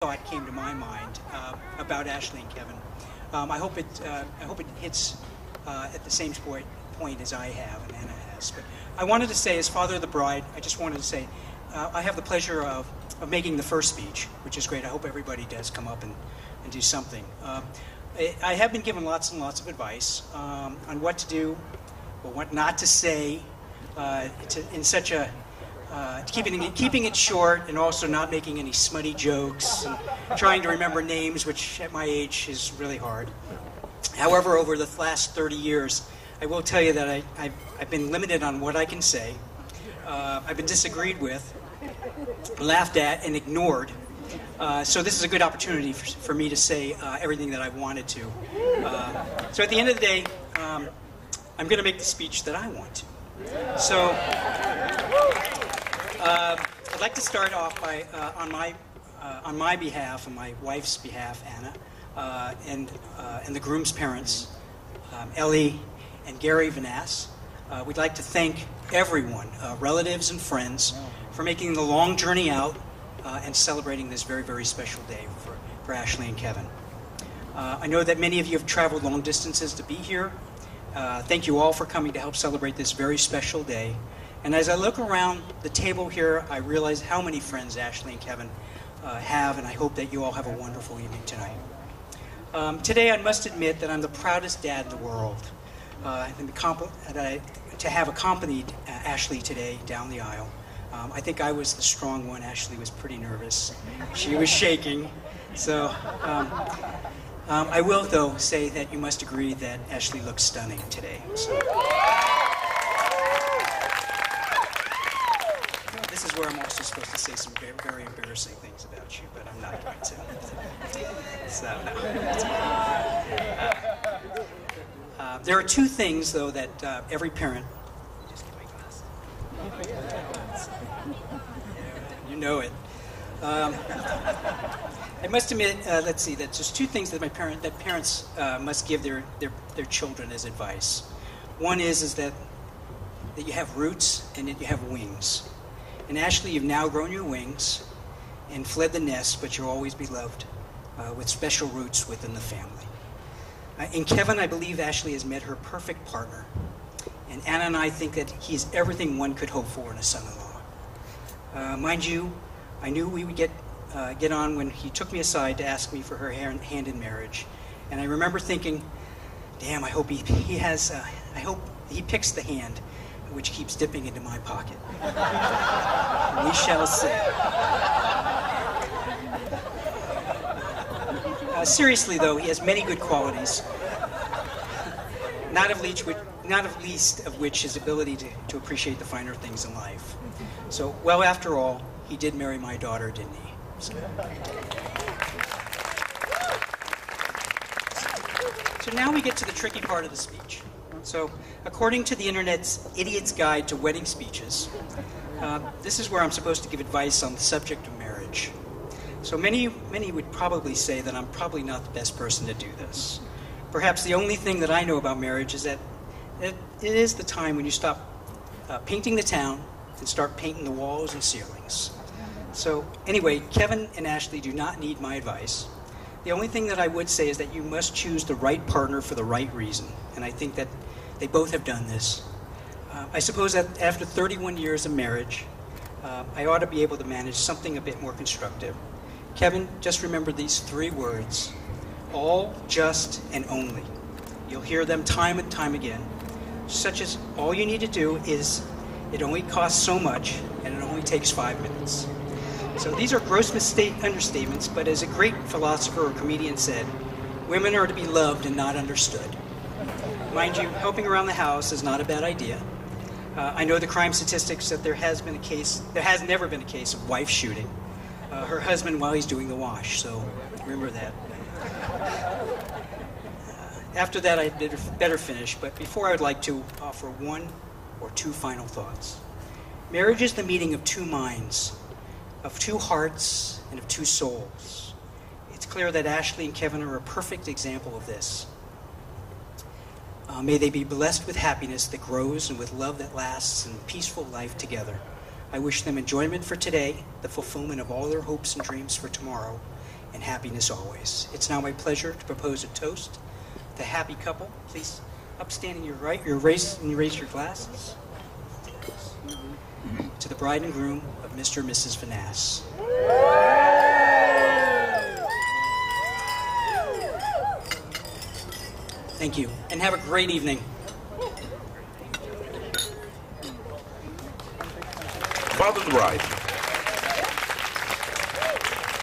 thought came to my mind about Ashley and Kevin. I hope it hits at the same point as I have and Anna has. But I wanted to say, as father of the bride, I just wanted to say I have the pleasure of making the first speech, which is great. I hope everybody does come up and do something. I have been given lots and lots of advice on what to do or what not to say in such a keeping it short and also not making any smutty jokes and trying to remember names, which at my age is really hard. However, over the last 30 years, I will tell you that I've been limited on what I can say. I've been disagreed with, laughed at, and ignored. So this is a good opportunity for me to say everything that I wanted to. So at the end of the day, I'm going to make the speech that I want to. So I'd like to start off by on my behalf, on my wife's behalf, Anna, and the groom's parents, Ellie and Gary Vanasse. We'd like to thank everyone, relatives and friends, for making the long journey out and celebrating this very, very special day for Ashley and Kevin. I know that many of you have traveled long distances to be here. Thank you all for coming to help celebrate this very special day. And as I look around the table here, I realize how many friends Ashley and Kevin have, and I hope that you all have a wonderful evening tonight. Today, I must admit that I'm the proudest dad in the world, to have accompanied Ashley today down the aisle. I think I was the strong one. Ashley was pretty nervous. She was shaking. So I will, though, say that you must agree that Ashley looks stunning today. So. This is where I'm also supposed to say some very, very embarrassing things about you, but I'm not going to. So, no. There are two things, though, that every parent... Just get my glasses. You know it. I must admit, let's see, that there's two things that parents must give their children as advice. One is that you have roots and that you have wings. And Ashley, you've now grown your wings and fled the nest, but you'll always be loved with special roots within the family. In Kevin, I believe Ashley has met her perfect partner. And Anna and I think that he's everything one could hope for in a son-in-law. Mind you, I knew we would get on when he took me aside to ask me for her hand in marriage. And I remember thinking, damn, I hope he picks the hand which keeps dipping into my pocket. We shall see. Seriously, though, he has many good qualities, not of least of which his ability to appreciate the finer things in life. So, well, after all, he did marry my daughter, didn't he? So now we get to the tricky part of the speech. So, according to the Internet's Idiot's Guide to Wedding Speeches, this is where I'm supposed to give advice on the subject of marriage. So many would probably say that I'm probably not the best person to do this. Perhaps the only thing that I know about marriage is that it is the time when you stop painting the town and start painting the walls and ceilings. So anyway, Kevin and Ashley do not need my advice. The only thing that I would say is that you must choose the right partner for the right reason. And I think that they both have done this. I suppose that after 31 years of marriage, I ought to be able to manage something a bit more constructive. Kevin, just remember these three words: all, just, and only. You'll hear them time and time again. Such as, all you need to do is, it only costs so much, and it only takes 5 minutes. So these are gross understatements, but as a great philosopher or comedian said, women are to be loved and not understood. Mind you, helping around the house is not a bad idea. I know the crime statistics that there has never been a case of wife shooting her husband while he's doing the wash, so remember that. After that, I'd better finish, but before I would like to offer one or two final thoughts. Marriage is the meeting of two minds, of two hearts, and of two souls. It's clear that Ashley and Kevin are a perfect example of this. May they be blessed with happiness that grows and with love that lasts and peaceful life together. I wish them enjoyment for today, the fulfillment of all their hopes and dreams for tomorrow, and happiness always. It's now my pleasure to propose a toast. The happy couple, please upstand in your right, raise your glasses. To the bride and groom of Mr. and Mrs. Vanasse. Thank you, and have a great evening. Father of the bride.